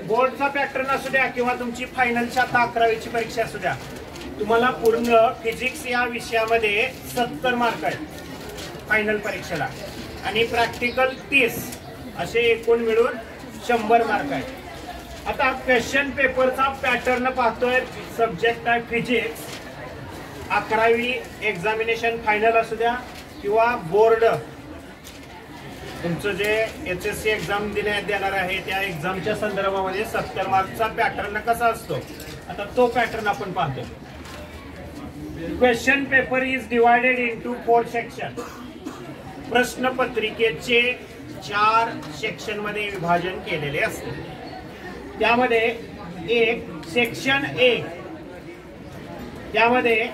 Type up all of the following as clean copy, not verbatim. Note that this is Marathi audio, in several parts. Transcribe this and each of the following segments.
बोर्डचा पॅटर्न असू द्या किंवा तुमची फायनलच्या 11वीची परीक्षा असू द्या, तुम्हाला पूर्ण फिजिक्स या विषयामध्ये 70 मार्क आहेत फायनल परीक्षेला आणि प्रॅक्टिकल 30, असे एकूण मिळून 100 मार्क आहेत। आता क्वेश्चन पेपरचा पॅटर्न पाहतोय, सब्जेक्ट आहे फिजिक्स, 11वी एक्झामिनेशन फायनल असू द्या किंवा बोर्ड तुमचं जे HSC एक्झाम देणार आहे त्या एक्झामच्या संदर्भामध्ये 70 मार्कचा पॅटर्न कसा असतो, आता तो पॅटर्न आपण पाहतो। Question paper is divided into 4 section. प्रश्नपत्रिकेचे 4 सेक्शन मध्ये विभाजन केलेले असते। त्यामध्ये एक सेक्शन ए, त्यामध्ये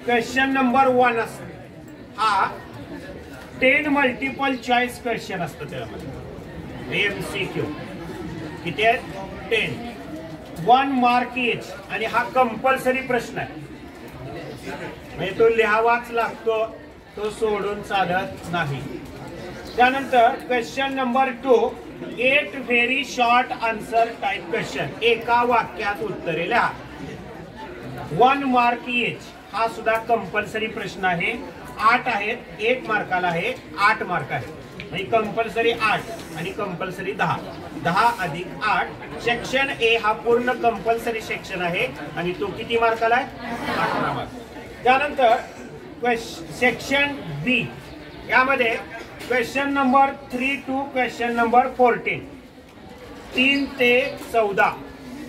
क्वेश्चन नंबर 1 असतो, हा 10 मल्टिपल चॉईस क्वेश्चन असतं। त्यामध्ये MCQ किती आहेत 10, 1 मार्क इच, आणि हा कंपल्सरी प्रश्न आहे, म्हणजे तो लिहावाच लागतो, तो सोडून चालत नाही। त्यानंतर question number 2, 8 very short answer type question, एका वाक्यात उत्तरे लिहा, 1 मार्क इच, हा सुद्धा कंपल्सरी प्रश्न आहे। 8 आहेत, 1 मार्काला आहे, 8 मार्क आहे, म्हणजे कंपल्सरी 8 आणि कंपल्सरी 10, 10 अधिक 8। सेक्शन ए हा पूर्ण कंपल्सरी सेक्शन आहे आणि तो किती मार्काला आहे 18 मार्क। त्यानंतर सेक्शन बी, यामध्ये question number 3 to question number 14, 3 ते 14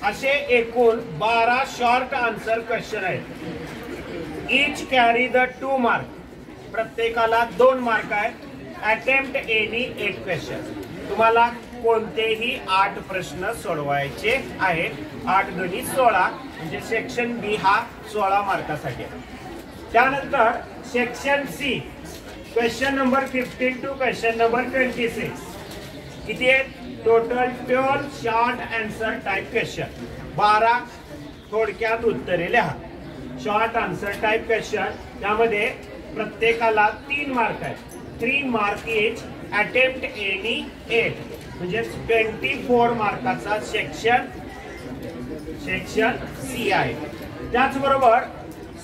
असे एकूण 12 शॉर्ट आन्सर क्वेश्चन आहेत। इच कॅरी द 2 मार्क, प्रत्येकाला 2 मार्क आहेत। अटेम्प्ट एनी 8 क्वेश्चन, तुम्हाला कोणतेही 8 प्रश्न सोडवायचे आहेत। 8 दुनी 16, म्हणजे सेक्शन बी हा 16 मार्कासाठी आहे। त्यानंतर section C, question number 15 to question number 26 किती आहेत total 12 short answer type question, 12 थोडक्यात उत्तरे लिहा। शॉर्ट आन्सर टाइप क्वेश्चन, त्यामध्ये प्रत्येकाला 3 मार्क आहेत, 3 मार्क इच। अटेम्प्ट एनी 8, म्हणजे 24 मार्काचा सेक्शन सी आहे। त्याचबरोबर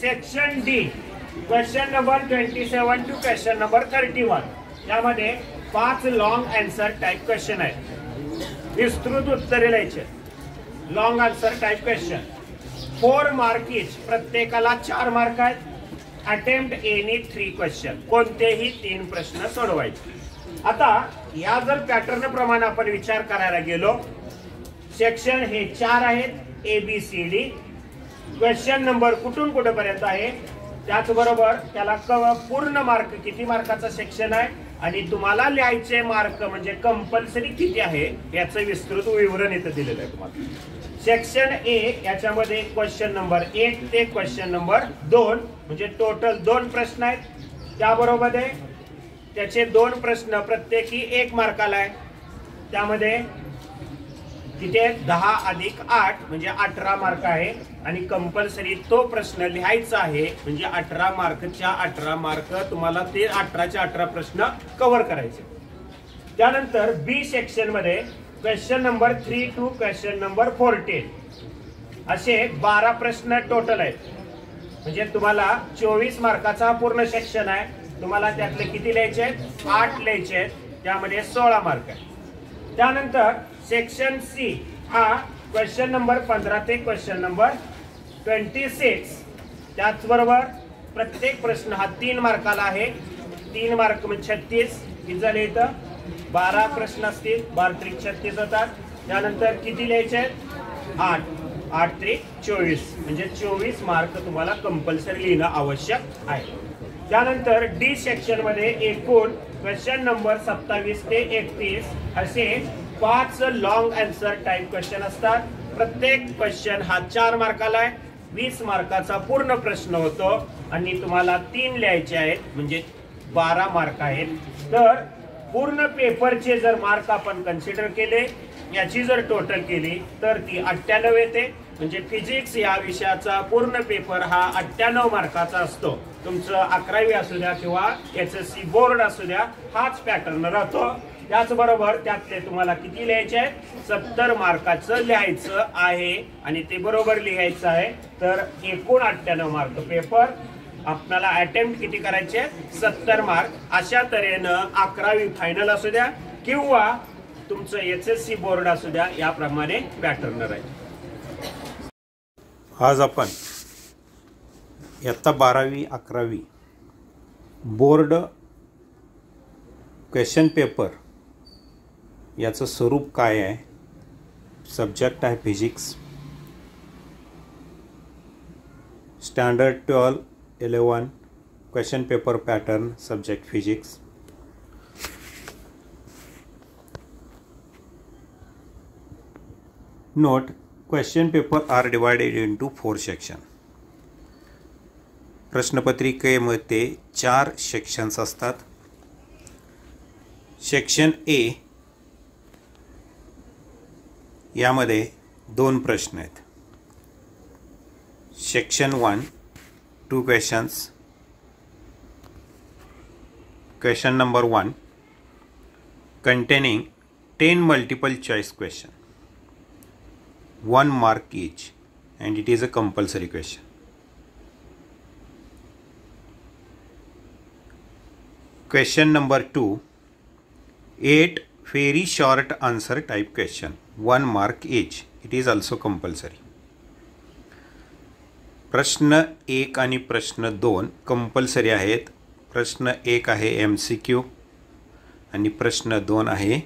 section D, question number 27 to question number 31, यामध्ये 5 लॉन्ग आन्सर टाइप क्वेश्चन आहेत, विस्तृत उत्तरे लिहायचे, long answer type question, 4 mark each, प्रत्येकाला 4 मार्क आहेत। अटेम्प्ट एनी 3 क्वेश्चन, कोणतेही 3 प्रश्न सोडवायचे। आता या जर पॅटर्न प्रमाणे आपण विचार करायला गेलो, सेक्शन हे 4 आहेत, ABCD, क्वेश्चन नंबर कुठून कुठेपर्यंत आहे, त्याचबरोबर त्याला पूर्ण मार्क किती मार्काचा सेक्शन आहे आणि तुम्हाला लिहायचे मार्क म्हणजे कंपल्सरी किती आहे याचं विस्तृत विवरण इथे दिलेलं आहे तुम्हाला। सेक्शन ए, याच्यामध्ये क्वेश्चन नंबर 1 ते क्वेश्चन नंबर 2, म्हणजे टोटल 2 प्रश्न आहेत। त्याबरोबर त्याचे 2 प्रश्न प्रत्येकी 1 मार्काला आहे, त्यामध्ये किती आहे 10 अधिक 8, म्हणजे 18 मार्क आहे आणि कंपल्सरी तो प्रश्न लिहायचा आहे, म्हणजे 18 मार्कच्या 18 मार्क तुम्हाला ते 18च्या 18 प्रश्न कव्हर करायचे। त्यानंतर बी सेक्शन मध्ये question number 3 to question number 14 असे 12 प्रश्न टोटल आहेत, म्हणजे तुम्हाला 24 मार्काचा पूर्ण सेक्शन आहे। तुम्हाला त्यातले किती लिहायचे आहेत 8 लिहायचे आहेत, त्यामध्ये 16 मार्क आहे। त्यानंतर सेक्शन सी हा क्वेश्चन नंबर 15 ते क्वेश्चन नंबर 26, त्याचबरोबर प्रत्येक प्रश्न हा 3 मार्काला आहे, 3 मार्क म्हणजे 36, किती झाले इथं 12 प्रश्न असतील, 12 त्रिक 36 होतात। त्यानंतर किती लिहायचे आहेत 8, 8 त्रिक 24, म्हणजे 24 मार्क तुम्हाला कंपल्सरी लिहिणं आवश्यक आहे। त्यानंतर डी सेक्शन मध्ये एकूण क्वेश्चन नंबर 27 ते 31 असे 5 लॉन्ग आन्सर टाइप क्वेश्चन असतात। प्रत्येक क्वेश्चन हा 4 मार्काला आहे, 20 मार्काचा पूर्ण प्रश्न होतो आणि तुम्हाला 3 लिहायचे आहेत, म्हणजे 12 मार्क आहेत। तर पूर्ण पेपरचे जर मार्क आपण कन्सिडर केले, याची जर टोटल केली तर ती 98 येते, म्हणजे फिजिक्स या विषयाचा पूर्ण पेपर हा 98 मार्काचा असतो। तुमचं 11वी असू द्या किंवा HSC बोर्ड असू द्या, हाच पॅटर्न राहतो। त्याचबरोबर त्यातले तुम्हाला किती लिहायचे आहे, 70 मार्काचं लिहायचं आहे आणि ते बरोबर लिहायचं आहे. तर एकूण 98 मार्क पेपर आपल्याला अटेम्प्ट किती करायचे, 70 मार्क. अशा तऱ्हेनं 11वी फायनल असू द्या किंवा तुमचं HSC बोर्ड असू द्या, याप्रमाणे पॅटर्न राहील. आज आपण इयत्ता 12वी 11वी बोर्ड क्वेश्चन पेपर याचं स्वरूप काय आहे, सब्जेक्ट आहे physics, standard 12, 11 question paper pattern subject physics. Note, question paper are divided into 4 sections. प्रश्नपत्रिकेमध्ये 4 sections असतात. सेक्शन ए यामध्ये 2 प्रश्न आहेत. Section 1 2 questions. Question number 1 containing 10 multiple choice question, 1 mark each, and it is a compulsory question. Question number 2 8 very short answer type question, 1 mark each, it is also compulsory. प्रश्न 1 आणि प्रश्न 2 कंपल्सरी आहेत. प्रश्न 1 आहे MCQ आणि प्रश्न 2 आहे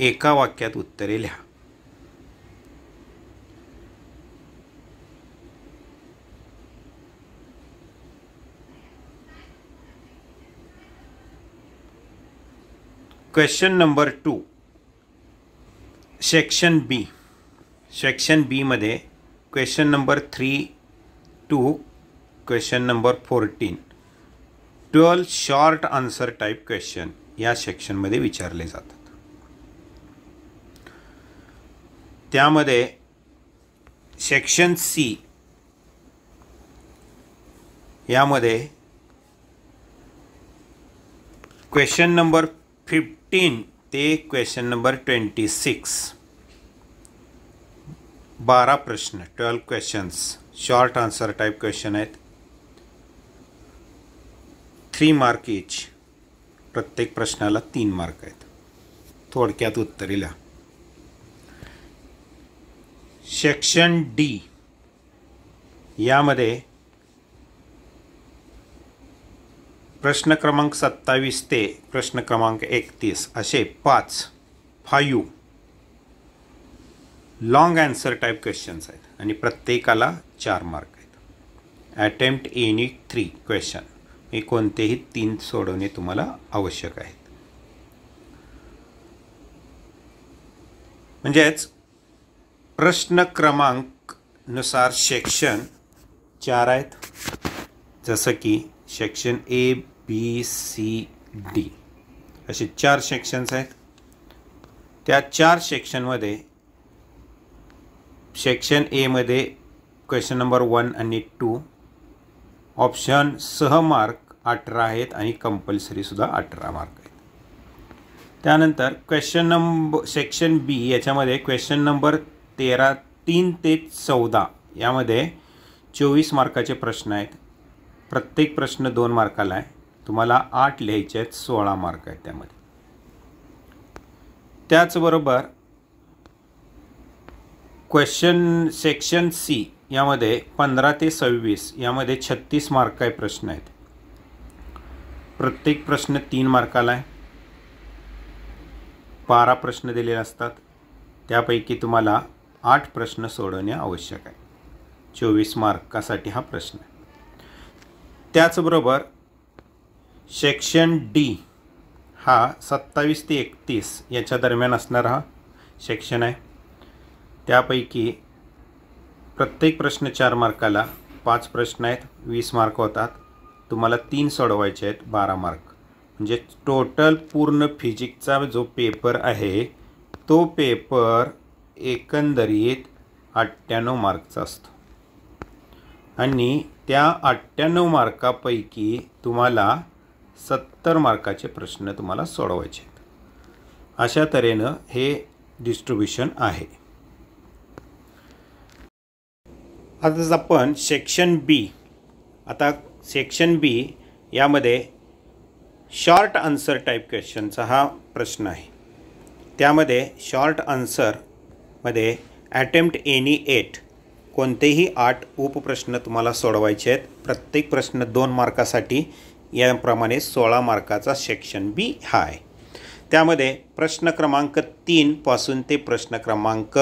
एका वाक्यात उत्तरे लिहा. Question number 2 section B. Section B मध्ये question number 3 to question number 14 12 short answer type question या सेक्शनमध्ये विचारले जातात. त्यामध्ये सेक्शन सी यामध्ये क्वेश्चन नंबर 15 ते क्वेश्चन नंबर 26 12 प्रश्न 12 questions short answer type question आहेत. 3 मार्क इच, प्रत्येक प्रश्नाला 3 मार्क आहेत. थोडक्यात उत्तरे लिहा. सेक्शन डी यामध्ये प्रश्न क्रमांक 27 ते प्रश्न क्रमांक 31 असे 5 लॉंग आन्सर टाइप क्वेश्चन्स आहेत आणि प्रत्येकाला 4 मार्क आहेत. अटेम्प्ट एनी 3 क्वेश्चन, हे कोणतेही 3 सोडवणे तुम्हाला आवश्यक आहेत. म्हणजेच प्रश्न क्रमांक नुसार सेक्शन 4 आहेत. जसं की section A B C D असे 4 सेक्शन्स आहेत. त्या 4 सेक्शनमध्ये सेक्शन ए मध्ये क्वेश्चन नंबर 1 आणि 2 ऑप्शन सह मार्क 18 आहेत आणि कंपल्सरी सुद्धा 18 मार्क आहेत. त्यानंतर सेक्शन बी याच्यामध्ये क्वेश्चन नंबर 13 3 ते 14 यामध्ये 24 मार्काचे प्रश्न आहेत. प्रत्येक प्रश्न 2 मार्काला आहे. तुम्हाला 8 लिहायचे आहेत, 16 मार्क आहेत त्यामध्ये. त्याचबरोबर सेक्शन सी यामध्ये 15 ते 26 यामध्ये 36 मार्क प्रश्न आहेत. प्रत्येक प्रश्न 3 मार्काला आहे. 12 प्रश्न दिलेले असतात. त्यापैकी तुम्हाला 8 प्रश्न सोडवणे आवश्यक आहे. 24 मार्कासाठी हा प्रश्न आहे. त्याचबरोबर सेक्शन डी हा 27 ते 31 याच्या दरम्यान असणारा हा सेक्शन आहे. त्यापैकी प्रत्येक प्रश्न 4 मार्काला, 5 प्रश्न आहेत, 20 मार्क होतात. तुम्हाला 3 सोडवायचे आहेत, 12 मार्क. म्हणजे टोटल पूर्ण फिजिक्सचा जो पेपर आहे तो पेपर एकंदरीत 98 मार्कचा असतो. आणि त्या 98 मार्कापैकी तुम्हाला 70 मार्काचे प्रश्न तुम्हाला सोडवायचे आहेत. अशा तऱ्हेनं हे डिस्ट्रीब्युशन आहे. आताच आपण सेक्शन बी, आता सेक्शन बी यामध्ये शॉर्ट आन्सर टाईप क्वेश्चनचा हा प्रश्न आहे. त्यामध्ये शॉर्ट आन्सरमध्ये अटेम्प्ट एनी 8 कोणतेही 8 उपप्रश्न तुम्हाला सोडवायचे आहेत. प्रत्येक प्रश्न 2 मार्कासाठी. याप्रमाणे 16 मार्काचा सेक्शन बी हा आहे. त्यामध्ये प्रश्न क्रमांक 3 पासून ते प्रश्न क्रमांक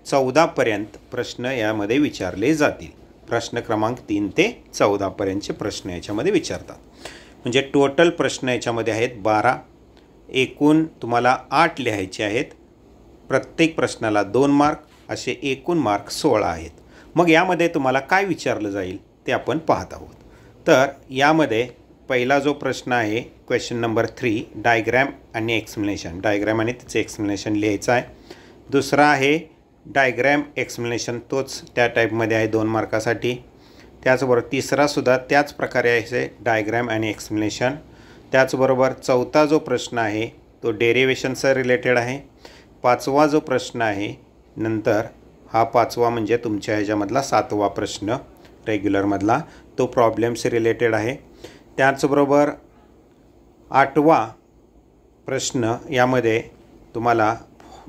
14 पर्यंत प्रश्न यामध्ये विचारले जातील. प्रश्न क्रमांक 3 ते 14 पर्यंतचे प्रश्न याच्यामध्ये विचारतात. म्हणजे टोटल प्रश्न याच्यामध्ये आहेत 12. एकूण तुम्हाला 8 लिहायचे आहेत. प्रत्येक प्रश्नाला 2 मार्क, असे एकूण मार्क 16 आहेत. मग यामध्ये तुम्हाला काय विचारलं जाईल ते आपण पाहत आहोत. तर यामध्ये पहिला जो प्रश्न आहे क्वेश्चन नंबर 3, डायग्रॅम आणि एक्सप्लेनेशन. डायग्रॅम आणि त्याचे एक्सप्लेनेशन लिहायचं आहे. दुसरा आहे डायग्रॅम एक्सप्लेनेशन, तोच त्या टाईपमध्ये आहे 2 मार्कासाठी. त्याचबरोबर तिसरासुद्धा त्याच प्रकारे आहे, डायग्रॅम आणि एक्सप्लेनेशन. त्याचबरोबर चौथा जो प्रश्न आहे तो डेरिवेशनचा रिलेटेड आहे. 5वा जो प्रश्न आहे, नंतर हा 5वा म्हणजे तुमच्या ह्याच्यामधला 7वा प्रश्न रेग्युलरमधला, तो प्रॉब्लेम्स रिलेटेड आहे. त्याचबरोबर 8वा प्रश्न यामध्ये तुम्हाला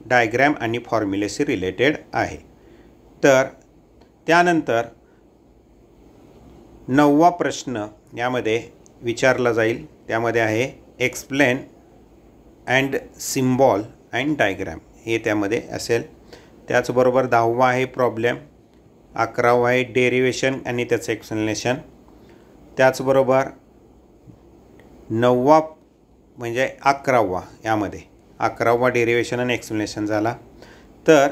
डायग्रॅम आणि फॉर्म्युलेशी रिलेटेड आहे. तर त्यानंतर 9वा प्रश्न यामध्ये विचारला जाईल. त्यामध्ये आहे explain and symbol and diagram, हे त्यामध्ये असेल. त्याचबरोबर 10वा आहे प्रॉब्लेम. 11वा आहे डेरिवेशन आणि त्याचं एक्सप्लेनेशन. त्याचबरोबर 9वा म्हणजे 11वा, यामध्ये 11वा डेरिवेशन आणि एक्सप्लेनेशन झाला. तर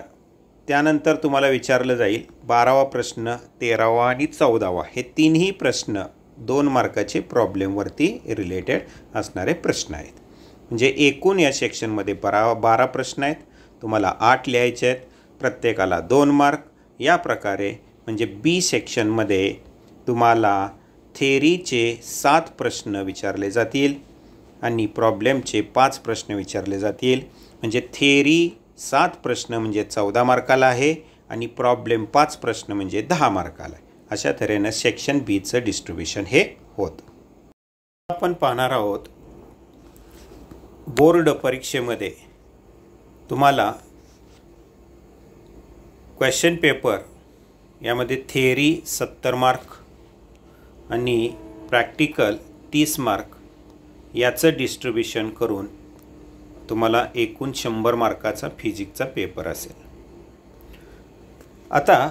त्यानंतर तुम्हाला विचारलं जाईल 12वा प्रश्न, 13वा आणि 14वा, हे तिन्ही प्रश्न 2 मार्काचे प्रॉब्लेमवरती रिलेटेड असणारे प्रश्न आहेत. म्हणजे एकूण या सेक्शनमध्ये 12 प्रश्न आहेत. तुम्हाला 8 लिहायचे आहेत, प्रत्येकाला 2 मार्क. या प्रकारे म्हणजे बी सेक्शनमध्ये तुम्हाला थेरीचे 7 प्रश्न विचारले जातील आणि प्रॉब्लेमचे 5 प्रश्न विचारले जातील. म्हणजे थेरी 7 प्रश्न म्हणजे 14 मार्काला आहे आणि प्रॉब्लेम 5 प्रश्न म्हणजे 10 मार्काला आहे. अशा तऱ्हेनं सेक्शन बीचं डिस्ट्रीब्युशन हे होतं. आपण पाहणार आहोत बोर्ड परीक्षेमध्ये तुम्हाला क्वेश्चन पेपर यामध्ये थेरी 70 मार्क आणि प्रॅक्टिकल 30 मार्क याचं डिस्ट्रीब्युशन करून तुम्हाला एकूण 100 मार्काचा फिजिक्सचा पेपर असेल. आता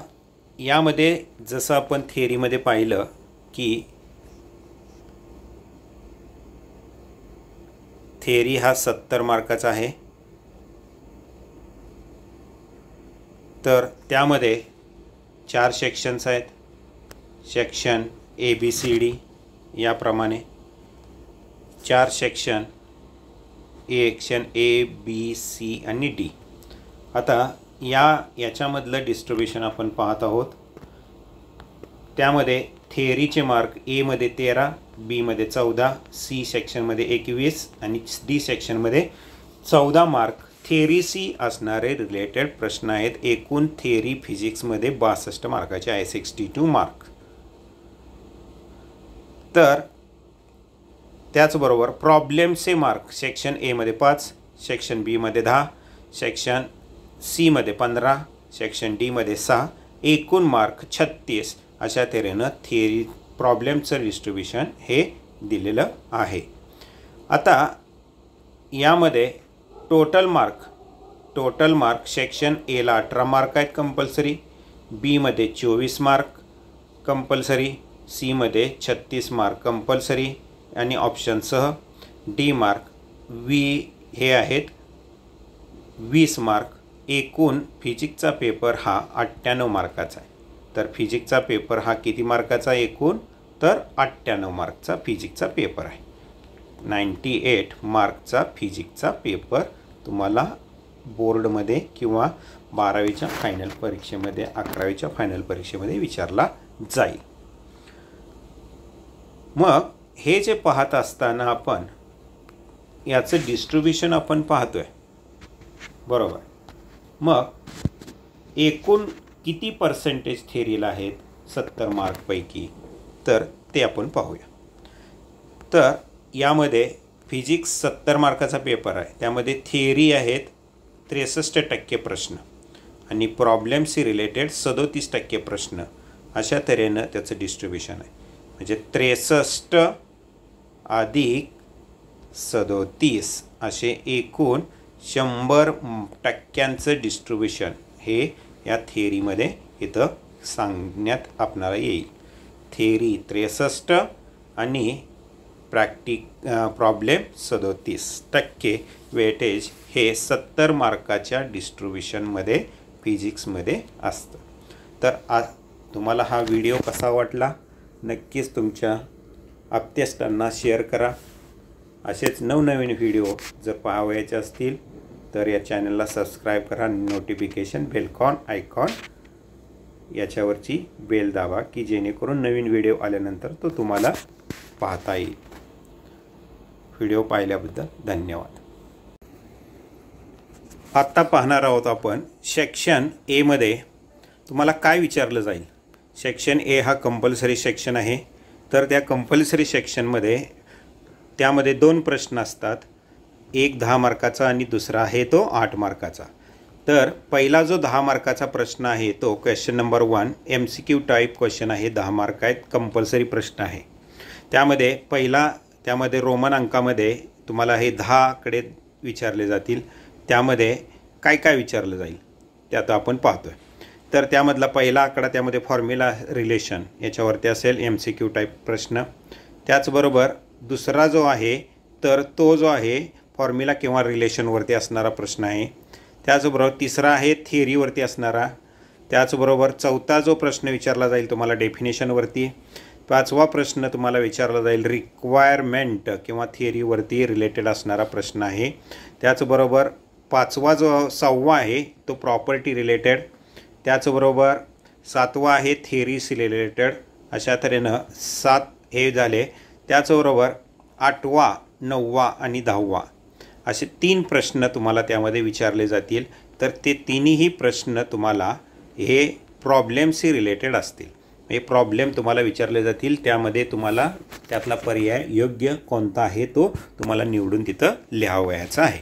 यामध्ये जसं आपण थेरीमध्ये पाहिलं की थेरी हा 70 मार्काचा आहे. तर त्यामध्ये 4 सेक्शन्स आहेत. सेक्शन ABCD याप्रमाणे 4 सेक्शन, सेक्शन ABC आणि D. आता याच्यामधलं डिस्ट्रीब्युशन आपण पाहत आहोत. त्यामध्ये थेअरीचे मार्क एमध्ये 13, बीमध्ये 14, सी सेक्शनमध्ये 21 आणि डी सेक्शनमध्ये 14 मार्क थेअरी सी असणारे रिलेटेड प्रश्न आहेत. एकूण थेअरी फिजिक्समध्ये 62 मार्काचे आहे, 62 मार्क. तर त्याचबरोबर प्रॉब्लेमचे मार्क सेक्शन एमध्ये 5, सेक्शन बीमध्ये 10, सेक्शन सीमध्ये 15, सेक्शन डीमध्ये 6, एकूण मार्क 36. अशा तऱ्हेनं थेअरी प्रॉब्लेमचं डिस्ट्रीब्युशन हे दिलेलं आहे. आता यामध्ये टोटल मार्क सेक्शन एला 18 मार्क आहेत कंपल्सरी, बीमध्ये 24 मार्क कंपल्सरी, सीमध्ये 36 मार्क कंपल्सरी आणि ऑप्शनसह, डी मार्क हे आहेत 20 मार्क. एकूण फिजिक्सचा पेपर हा 98 मार्काचा आहे. तर फिजिक्सचा पेपर हा किती मार्काचा एकूण? तर 98 मार्कचा फिजिक्सचा पेपर आहे. 98 मार्कचा फिजिक्सचा पेपर तुम्हाला बोर्डमध्ये किंवा 12वीच्या फायनल परीक्षेमध्ये, 11वीच्या फायनल परीक्षेमध्ये विचारला जाईल. मग हे जे पाहत असताना आपण याचं डिस्ट्रीब्युशन आपण पाहतोय. बरोबर. मग एकूण किती पर्सेंटेज थेअरीला आहेत 70 मार्कपैकी, तर ते आपण पाहूया. तर यामध्ये फिजिक्स 70 मार्काचा पेपर आहे, त्यामध्ये थिअरी आहेत 63% प्रश्न आणि प्रॉब्लेम्सशी रिलेटेड 37% प्रश्न. अशा तऱ्हेनं त्याचं डिस्ट्रीब्युशन आहे. म्हणजे 63 अधिक 37 असे एकूण 100% डिस्ट्रीब्युशन हे या थिअरीमध्ये इथं सांगण्यात आपणाला येईल. थिअरी 63 आणि प्रॉब्लेम 37% वेटेज हे 70 मार्काच्या डिस्ट्रीब्युशनमध्ये फिजिक्समध्ये असतं. तर तुम्हाला हा व्हिडिओ कसा वाटला नक्कीच तुमच्या आप्तेष्टांना शेअर करा. असेच नवनवीन व्हिडिओ जर पाहावयाचे असतील तर या चॅनलला सबस्क्राईब करा. नोटिफिकेशन बेलकॉन आयकॉन याच्यावरची बेल दाबा की जेणेकरून नवीन व्हिडिओ आल्यानंतर तो तुम्हाला पाहता येईल. व्हिडिओ पाहिल्याबद्दल धन्यवाद. आत्ता पाहणार आहोत आपण सेक्शन एमध्ये तुम्हाला काय विचारलं जाईल. सेक्शन ए हा कंपल्सरी सेक्शन आहे. तर त्या कंपल्सरी सेक्शनमध्ये त्यामध्ये 2 प्रश्न असतात, एक 10 मार्काचा आणि दुसरा आहे तो 8 मार्काचा. तर पहिला जो 10 मार्काचा प्रश्न आहे तो question number 1 MCQ type question आहे. 10 मार्क आहेत, कंपल्सरी प्रश्न आहे. त्यामध्ये रोमन अंकामध्ये तुम्हाला हे 10 विचारले जातील. त्यामध्ये काय काय विचारलं जाईल ते आता आपण पाहतोय. तर त्यामधला पहिला आकडा त्यामध्ये फॉर्म्युला रिलेशन याच्यावरती असेल MCQ टाईप प्रश्न. त्याचबरोबर दुसरा जो आहे तर तो जो आहे फॉर्म्युला किंवा रिलेशनवरती असणारा प्रश्न आहे. त्याचबरोबर तिसरा आहे थिअरीवरती असणारा. त्याचबरोबर चौथा जो प्रश्न विचारला जाईल तुम्हाला डेफिनेशनवरती. 5वा प्रश्न तुम्हाला विचारला जाईल रिक्वायरमेंट किंवा थिअरीवरती रिलेटेड असणारा प्रश्न आहे. त्याचबरोबर 6वा आहे तो प्रॉपर्टी रिलेटेड. त्याचबरोबर 7वा आहे थिअरीशी रिलेटेड. अशा तऱ्हेनं 7 हे झाले. त्याचबरोबर 8वा 9वा आणि 10वा असे 3 प्रश्न तुम्हाला त्यामध्ये विचारले जातील. तर ते तिन्ही प्रश्न तुम्हाला हे प्रॉब्लेमशी रिलेटेड असतील. हे प्रॉब्लेम तुम्हाला विचारले जातील. त्यामध्ये तुम्हाला त्यातला पर्याय योग्य कोणता आहे तो तुम्हाला निवडून तिथं लिहावयाचा आहे.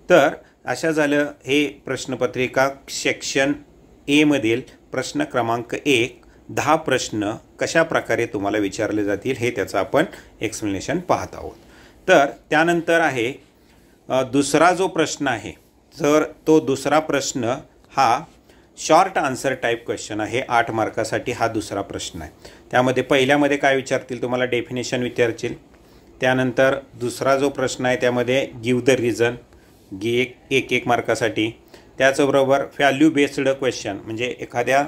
तर अशा झालं हे प्रश्नपत्रिका सेक्शन एमधील प्रश्न क्रमांक 1. 10 प्रश्न कशा प्रकारे तुम्हाला विचारले जातील हे त्याचं आपण एक्सप्लेनेशन पाहत आहोत. तर त्यानंतर आहे दुसरा जो प्रश्न आहे. तर तो दुसरा प्रश्न हा शॉर्ट आन्सर टाईप क्वेश्चन आहे. 8 मार्कासाठी हा दुसरा प्रश्न आहे. त्यामध्ये पहिल्यामध्ये काय विचारतील तुम्हाला डेफिनेशन विचारतील. त्यानंतर दुसरा जो प्रश्न आहे त्यामध्ये गिव्ह द रिझन 1 मार्कासाठी. त्याचबरोबर व्हॅल्यू बेस्ड क्वेश्चन म्हणजे एखाद्या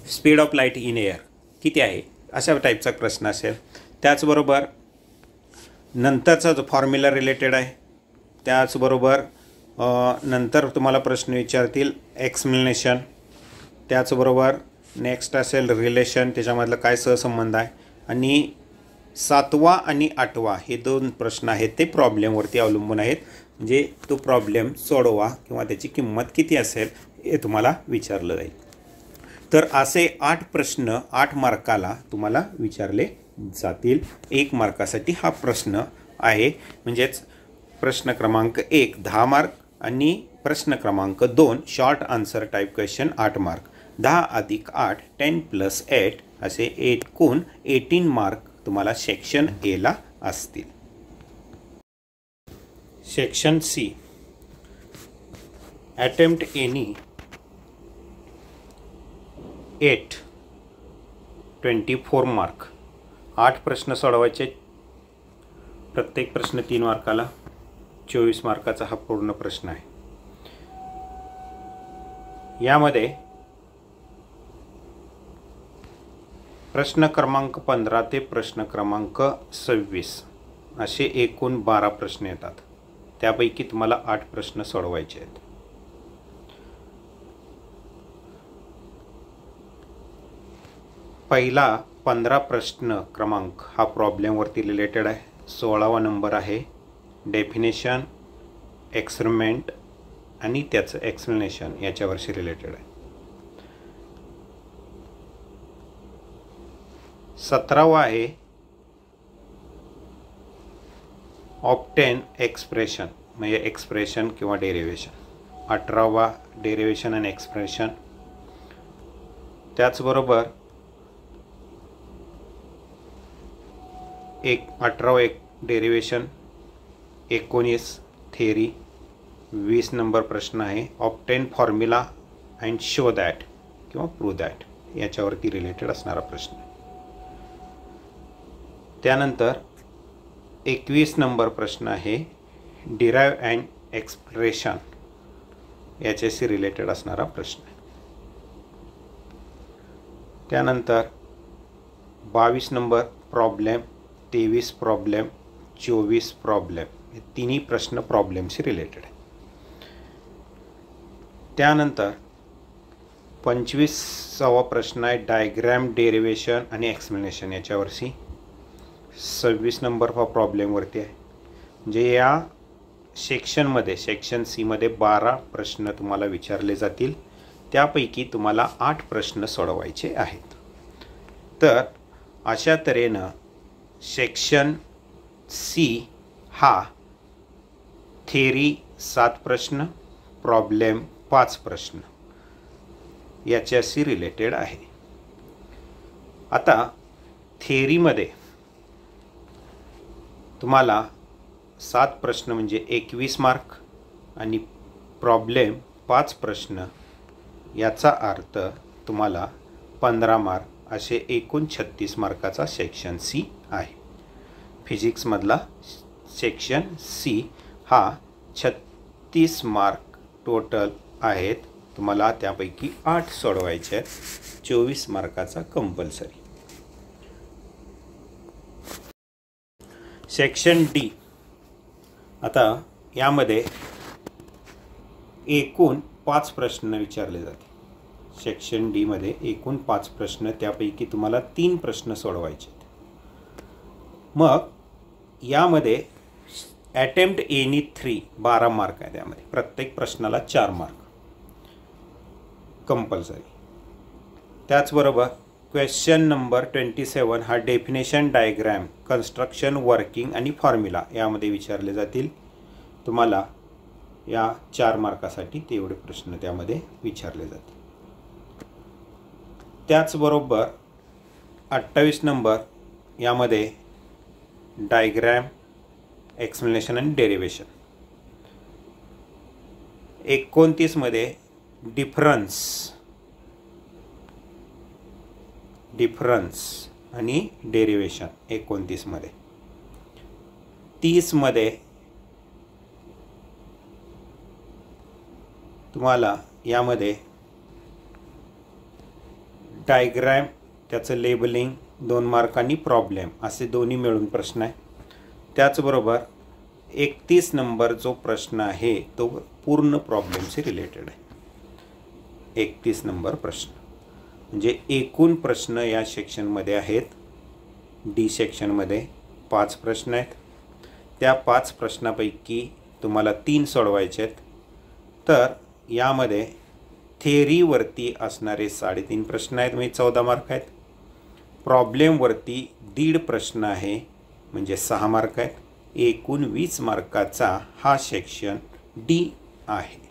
speed of light in air किती आहे अशा टाईपचा प्रश्न असेल. त्याचबरोबर नंतरचा जो फॉर्म्युला रिलेटेड आहे. त्याचबरोबर नंतर तुम्हाला प्रश्न विचारतील एक्सप्लेनेशन. त्याचबरोबर नेक्स्ट असेल रिलेशन, त्याच्यामधलं काय सहसंबंध आहे. आणि 7वा आणि 8वा हे 2 प्रश्न आहेत ते प्रॉब्लेमवरती अवलंबून आहेत. म्हणजे तो प्रॉब्लेम सोडवा किंवा त्याची किंमत किती असेल हे तुम्हाला विचारलं जाईल. तर असे 8 प्रश्न 8 मार्काला तुम्हाला विचारले जातील. 1 मार्कासाठी हा प्रश्न आहे. म्हणजेच प्रश्न क्रमांक 1 10 मार्क आणि प्रश्न क्रमांक 2 short answer type question 8 mark. 10 अधिक 8 10 + 8 असे एकूण 18 मार्क तुम्हाला सेक्शन एला असतील. Section C attempt any 8 24 mark. 8 प्रश्न सोडवायचे. प्रत्येक प्रश्न 3 मार्काला. 24 मार्काचा हा पूर्ण प्रश्न आहे. यामध्ये प्रश्न क्रमांक 15 ते प्रश्न क्रमांक 26 असे एकूण 12 प्रश्न येतात. त्यापैकी तुम्हाला 8 प्रश्न सोडवायचे आहेत. पहिला 15 प्रश्न क्रमांक हा प्रॉब्लेमवरती रिलेटेड आहे. 16वा नंबर आहे डेफिनेशन. एक्सपेरिमेंट आणि त्याचं एक्सप्लेनेशन याच्यावरशी रिलेटेड आहे. 17वा आहे ऑब्टेन एक्सप्रेशन म्हणजे एक्सप्रेशन किंवा डेरिव्हेशन. 18वा डेरिव्हेशन आणि एक्सप्रेशन. त्याचबरोबर 18वा एक डेरिव्हेशन. 19 थेअरी. 20 नंबर प्रश्न आहे obtain formula and show that किंवा प्रूव्ह दॅट याच्यावरती रिलेटेड असणारा प्रश्न. त्यानंतर 21 नंबर प्रश्न आहे डिराइव्ह अँड एक्सप्रेशन याच्याशी रिलेटेड असणारा प्रश्न. त्यानंतर 22 नंबर प्रॉब्लेम, 23 प्रॉब्लेम, 24 प्रॉब्लेम हे तिन्ही प्रश्न प्रॉब्लेमशी रिलेटेड आहे. त्यानंतर 25वा प्रश्न आहे डायग्रॅम डेरिव्हेशन आणि एक्सप्लेनेशन याच्यावरती. 26 नंबर प्रॉब्लेमवरती आहे. म्हणजे या सेक्शनमध्ये सेक्शन सी मध्ये 12 प्रश्न तुम्हाला विचारले जातील. त्यापैकी तुम्हाला 8 प्रश्न सोडवायचे आहेत. तर अशा तऱ्हेनं सेक्शन सी हा थेअरी 7 प्रश्न, प्रॉब्लेम 5 प्रश्न याच्याशी रिलेटेड आहे. आता थेअरीमध्ये तुम्हाला 7 प्रश्न म्हणजे 21 मार्क आणि प्रॉब्लेम 5 प्रश्न याचा अर्थ तुम्हाला 15 मार्क असे एकूण 36 मार्काचा सेक्शन सी आहे. फिजिक्समधला सेक्शन सी हा 36 मार्क टोटल आहेत. तुम्हाला त्यापैकी 8 सोडवायचे आहेत. 24 मार्काचा कंपल्सरी. Section D. आता यामध्ये एकूण 5 प्रश्न विचारले जाते. सेक्शन डी मध्ये एकूण 5 प्रश्न, त्यापैकी तुम्हाला 3 प्रश्न सोडवायचे आहेत. मग यामध्ये अटेम्प्ट एनी 3 12 मार्क आहे. त्यामध्ये प्रत्येक प्रश्नाला 4 मार्क कंपल्सरी. त्याचबरोबर क्वेश्चन नंबर 27 हा डेफिनेशन, डायग्रॅम, कन्स्ट्रक्शन, वर्किंग आणि फॉर्म्युला यामध्ये विचारले जातील. तुम्हाला या 4 मार्कासाठी तेवढे प्रश्न त्यामध्ये विचारले जातील. त्याचबरोबर 28 नंबर यामध्ये डायग्रॅम, एक्सप्लेनेशन आणि डेरिव्हेशन. 29 मध्ये डिफरन्स आणि डेरिव्हेशन 29 मध्ये. 30 मध्ये तुम्हाला यामध्ये डायग्रॅम, त्याचं लेबलिंग 2 मार्क आणि प्रॉब्लेम असे दोन्ही मिळून प्रश्न आहे. त्याचबरोबर 31 नंबर जो प्रश्न आहे तो पूर्ण प्रॉब्लेमशी रिलेटेड आहे. 31 नंबर प्रश्न म्हणजे एकूण प्रश्न या सेक्शनमध्ये आहेत. डी सेक्शनमध्ये 5 प्रश्न आहेत. त्या 5 प्रश्नापैकी तुम्हाला 3 सोडवायचे आहेत. तर यामध्ये थेअरीवरती असणारे 3.5 प्रश्न आहेत म्हणजे 14 मार्क आहेत. प्रॉब्लेमवरती 1.5 प्रश्न आहे म्हणजे 6 मार्क आहेत. एकूण 20 मार्काचा हा सेक्शन डी आहे.